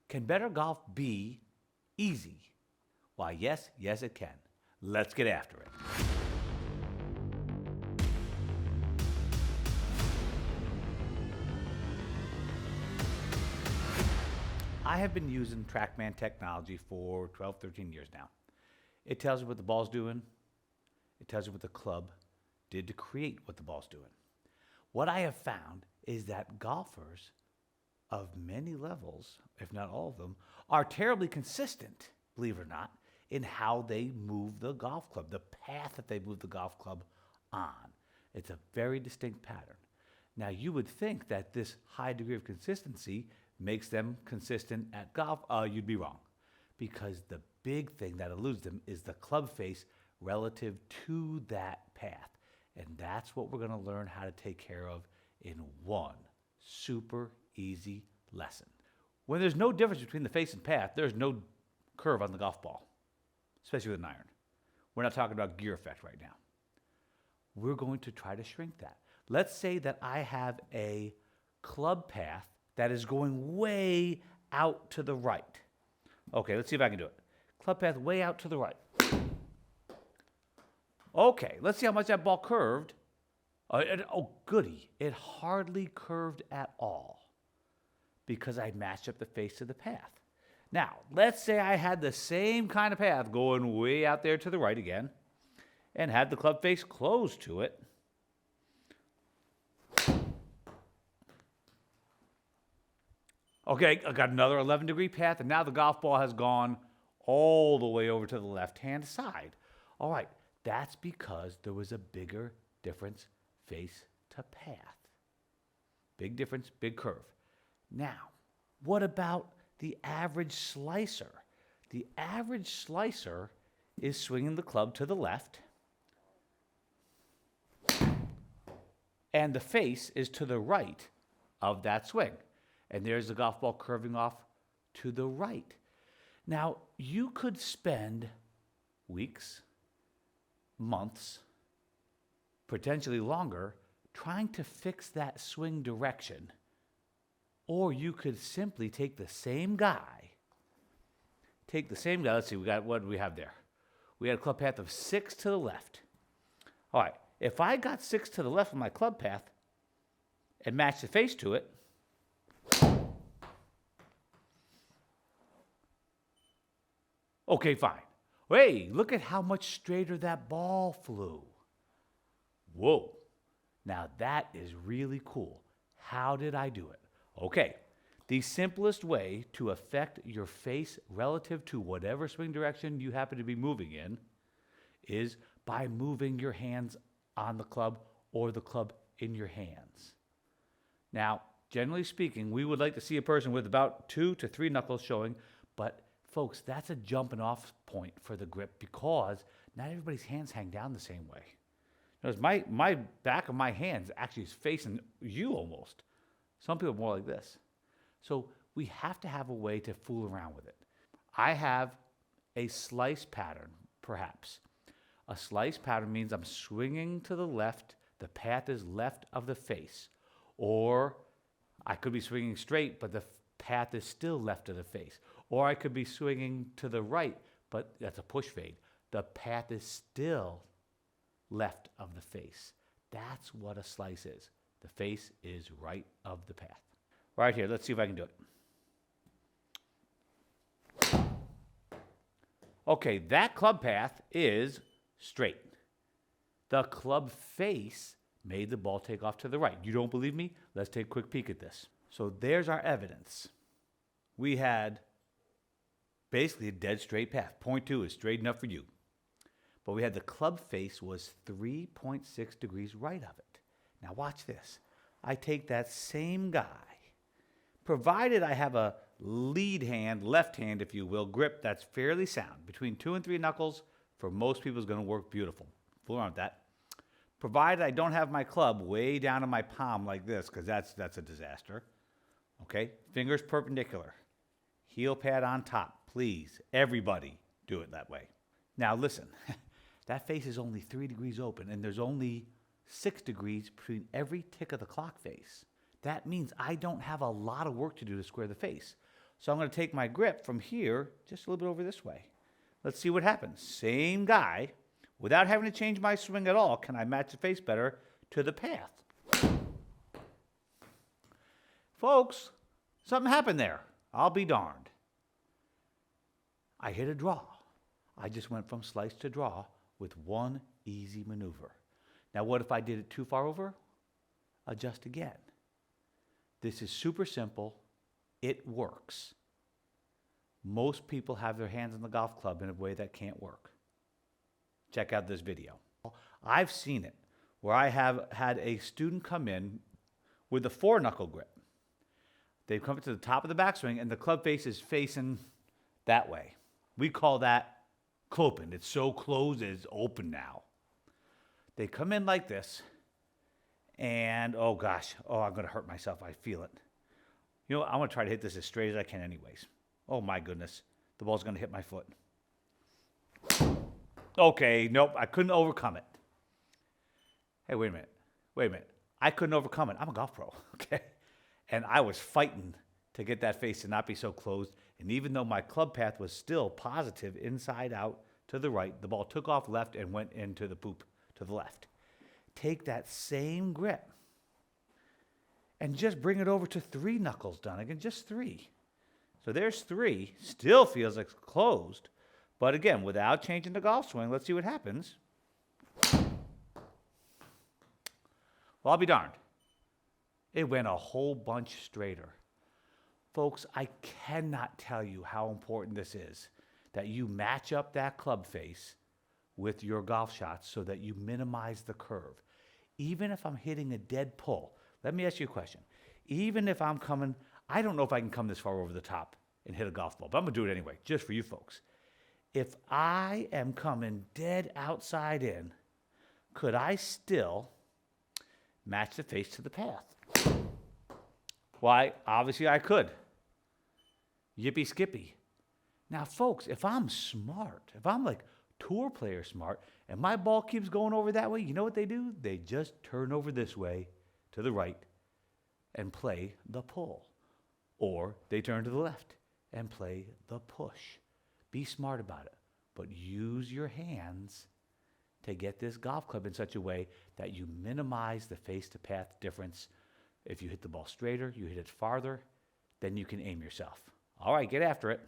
Can better golf be easy? Why, yes, it can. Let's get after it. I have been using TrackMan technology for 12, 13 years now. It tells you what the ball's doing. It tells you what the club did to create what the ball's doing. What I have found is that golfers of many levels, if not all of them, are terribly consistent, believe it or not, in how they move the golf club, the path that they move the golf club on. It's a very distinct pattern. Now, you would think that this high degree of consistency makes them consistent at golf. You'd be wrong, because the big thing that eludes them is the club face relative to that path. And that's what we're going to learn how to take care of in one super easy lesson. When there's no difference between the face and path, there's no curve on the golf ball, especially with an iron. We're not talking about gear effect right now. We're going to try to shrink that. Let's say that I have a club path that is going way out to the right. Okay, let's see if I can do it. Club path way out to the right. Okay, let's see how much that ball curved. Oh, goody. It hardly curved at all because I matched up the face to the path. Now, let's say I had the same kind of path going way out there to the right again and had the club face close to it. Okay, I got another 11-degree path, and now the golf ball has gone all the way over to the left-hand side. All right, that's because there was a bigger difference face to path. Big difference, big curve. Now, what about the average slicer? The average slicer is swinging the club to the left, and the face is to the right of that swing. And there's the golf ball curving off to the right. Now, you could spend weeks, months, potentially longer, trying to fix that swing direction. Or you could simply take the same guy. Let's see, what do we have there? We had a club path of 6 to the left. All right, if I got 6 to the left of my club path and matched the face to it, okay, fine. Hey, look at how much straighter that ball flew. Whoa. Now that is really cool. How did I do it? Okay, the simplest way to affect your face relative to whatever swing direction you happen to be moving in is by moving your hands on the club or the club in your hands. Now, generally speaking, we would like to see a person with about 2 to 3 knuckles showing, but folks, that's a jumping off point for the grip because not everybody's hands hang down the same way. Notice my back of my hands actually is facing you almost. Some people are more like this. So we have to have a way to fool around with it. I have a slice pattern, perhaps. A slice pattern means I'm swinging to the left, the path is left of the face. Or I could be swinging straight, but the path is still left of the face. Or I could be swinging to the right, but that's a push fade. The path is still left of the face. That's what a slice is. The face is right of the path. Right here, let's see if I can do it. Okay, that club path is straight. The club face made the ball take off to the right. You don't believe me? Let's take a quick peek at this. So there's our evidence. We had basically a dead straight path. Point 2 is straight enough for you. But we had the club face was 3.6 degrees right of it. Now watch this. I take that same guy, provided I have a lead hand, left hand, if you will, grip that's fairly sound. Between 2 and 3 knuckles, for most people, is going to work beautiful. Fool around with that. Provided I don't have my club way down in my palm like this, because that's a disaster. Okay? Fingers perpendicular. Heel pad on top. Please, everybody, do it that way. Now listen, that face is only 3 degrees open, and there's only 6 degrees between every tick of the clock face. That means I don't have a lot of work to do to square the face. So I'm going to take my grip from here just a little bit over this way. Let's see what happens. Same guy, without having to change my swing at all, can I match the face better to the path? Folks, something happened there. I'll be darned. I hit a draw. I just went from slice to draw with one easy maneuver. Now, what if I did it too far over? Adjust again. This is super simple. It works. Most people have their hands on the golf club in a way that can't work. Check out this video. I've seen it where I have had a student come in with a 4-knuckle grip. They've come to the top of the backswing and the club face is facing that way. We call that cloping. It's so closed it's open now. They come in like this and, oh gosh, I'm going to hurt myself. I feel it. You know what? I'm going to try to hit this as straight as I can anyways. Oh my goodness. The ball's going to hit my foot. Okay, nope, I couldn't overcome it. Hey, wait a minute. I couldn't overcome it. I'm a golf pro, okay? And I was fighting to get that face to not be so closed. And even though my club path was still positive inside out to the right, the ball took off left and went into the poop to the left. Take that same grip and just bring it over to 3 knuckles, Dunigan, just 3. So there's 3, still feels like it's closed, but again, without changing the golf swing, let's see what happens. Well, I'll be darned. It went a whole bunch straighter. Folks, I cannot tell you how important this is, that you match up that club face with your golf shots so that you minimize the curve. Even if I'm hitting a dead pull, let me ask you a question. Even if I'm coming, I don't know if I can come this far over the top and hit a golf ball, but I'm going to do it anyway, just for you folks. If I am coming dead outside in, could I still match the face to the path? Why, obviously I could. Yippee skippy. Now, folks, if I'm smart, if I'm like tour player smart, and my ball keeps going over that way, you know what they do? They just turn over this way to the right and play the pull. Or they turn to the left and play the push. Be smart about it, but use your hands to get this golf club in such a way that you minimize the face-to-path difference. If you hit the ball straighter, you hit it farther, then you can aim yourself. All right, get after it.